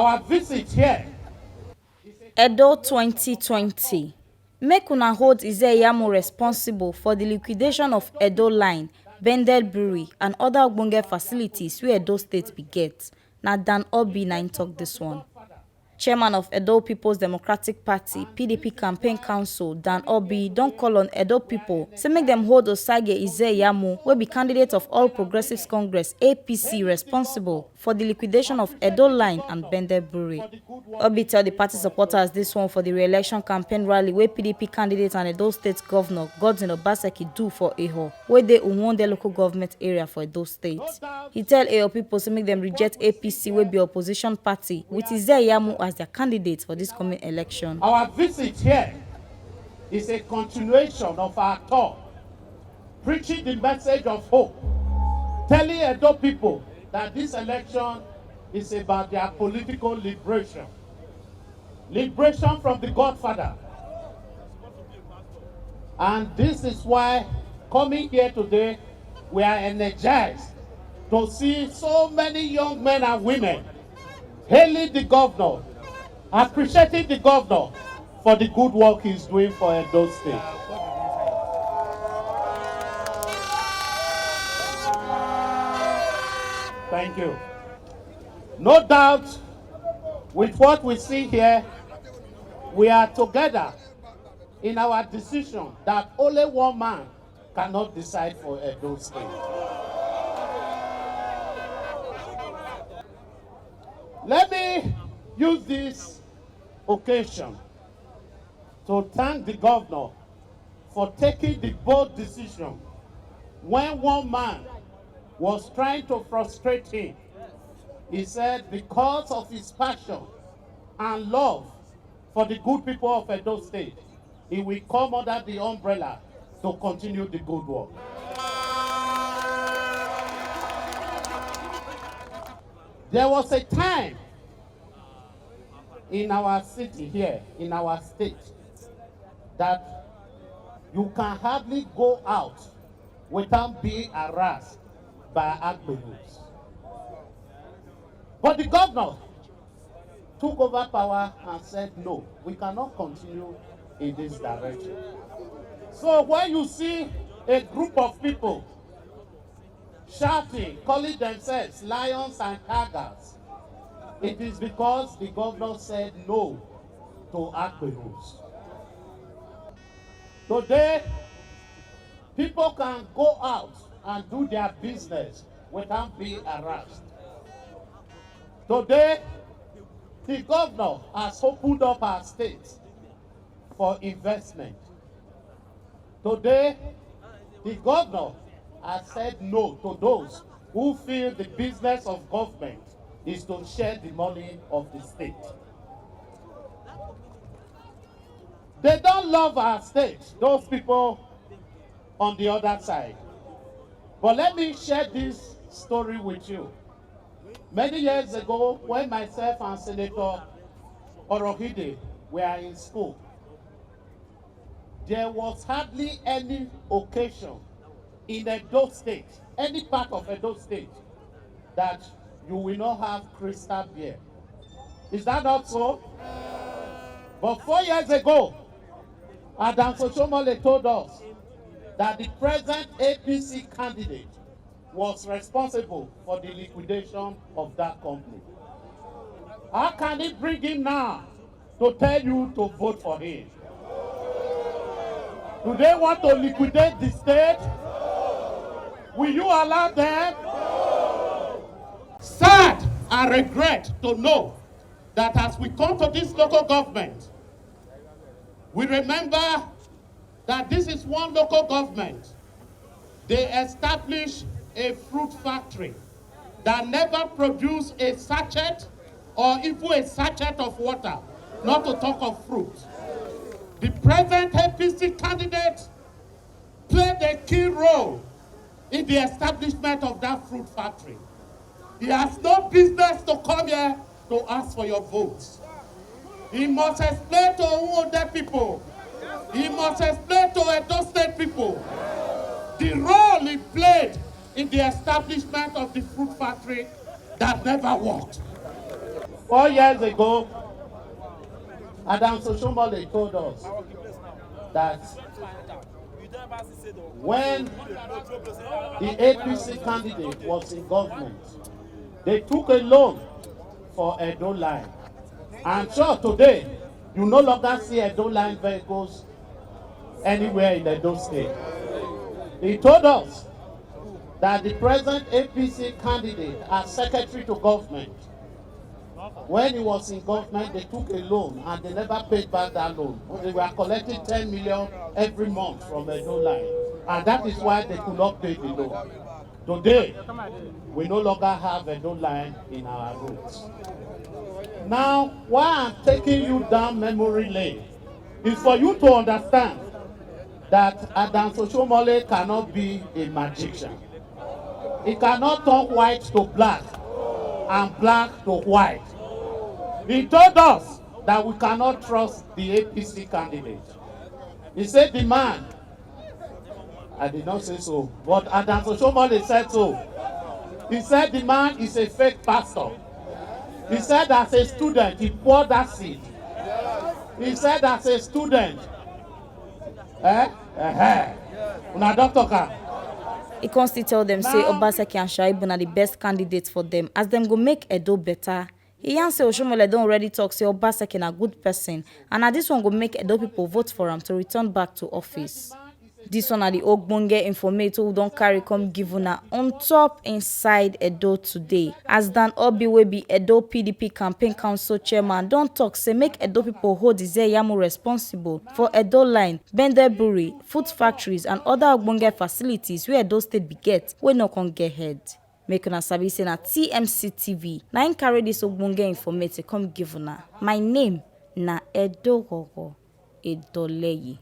Our visit here. Edo 2020. Make una hold Ize-Iyamu responsible for the liquidation of Edo Line, Bendel Brewery, and other ogbonge facilities wey Edo State be get. Na Dan Obi na im talk this one. Chairman of Edo People's Democratic Party (PDP) Campaign Council Dan Obi don call on Edo people say make dem hold Osage Ize-Iyamu wey be candidate of All Progressives Congress (APC) responsible for the liquidation of Edo Line and Bendel Brewery. Obi tell the party supporters this one for the re-election campaign rally wey PDP candidate and Edo State Governor Godwin Obaseki do for Eho, wey dey Uwonde local government area for Edo State. He tell Eho people say make dem reject APC wey be opposition party with Ize-Iyamu as their candidate for this coming election. Our visit here is a continuation of our talk, preaching the message of hope, telling Edo people that this election is about their political liberation. Liberation from the Godfather. And this is why, coming here today, we are energized to see so many young men and women hailing the governor, appreciating the governor for the good work he's doing for Edo State. Thank you. No doubt, with what we see here, we are together in our decision that only one man cannot decide for Edo State. Let me use this occasion to thank the governor for taking the bold decision when one man was trying to frustrate him. He said because of his passion and love for the good people of Edo State, he will come under the umbrella to continue the good work. There was a time in our city here, in our state, that you can hardly go out without being harassed by Agberos. But the governor took over power and said, no, we cannot continue in this direction. So when you see a group of people shouting, calling themselves lions and tigers, it is because the governor said no to Agberos. Today, people can go out and do their business without being harassed. Today, the governor has opened up our state for investment. Today, the governor has said no to those who feel the business of government is to share the money of the state. They don't love our state, those people on the other side. But let me share this story with you. Many years ago, when myself and Senator Orohide were in school, there was hardly any occasion in Edo State, any part of Edo State, that you will not have crystal beer. Is that not so? But 4 years ago, Adam Sochomole told us that the present APC candidate was responsible for the liquidation of that company. How can he bring him now to tell you to vote for him? Do they want to liquidate the state? Will you allow them? Sad and regret to know that as we come to this local government, we remember that this is one local government. They established a fruit factory that never produced a sachet or even a sachet of water, not to talk of fruit. The present APC candidate played a key role in the establishment of that fruit factory. He has no business to come here to ask for your votes. He must explain to Uwonde people, he must explain to Edo State people the role he played in the establishment of the fruit factory that never worked. 4 years ago, Adams Oshiomhole told us that when the APC candidate was in government, they took a loan for Edo Line. I'm sure today, you no longer see Edo Line vehicles anywhere in Edo State. He told us that the present APC candidate as secretary to government, when he was in government, they took a loan and they never paid back that loan. They were collecting 10 million every month from Edo Line. And that is why they could not pay the loan. Today, we no longer have Edo Line in our roads. Now, why I'm taking you down memory lane is for you to understand that Adams Oshiomhole cannot be a magician. He cannot turn white to black and black to white. He told us that we cannot trust the APC candidate. He said the man, I did not say so, but Adams Oshiomhole said so. He said the man is a fake pastor. He said as a student, he poured that seed. He said as a student, una don talk am. He constantly tell them say Obaseki and Shaibu are the best candidates for them as them go make Edo better. He yarn say Oshiomhole don already talk say Obaseki na good person and na this one go make Edo people vote for him to return back to office. This one are the ogbonge informator who don't carry come give una on top inside Edo today. As Dan Obi wey be Edo PDP campaign council chairman don talk say make Edo people hold Ize-Iyamu responsible for Edo Line, Bendel Brewery, food factories and other ogbonge facilities wey Edo State be get wey no con get head. Make una sabi say na TMC TV na im carry this ogbonge informate come give una. My name na Edo Gogo Edoleyi.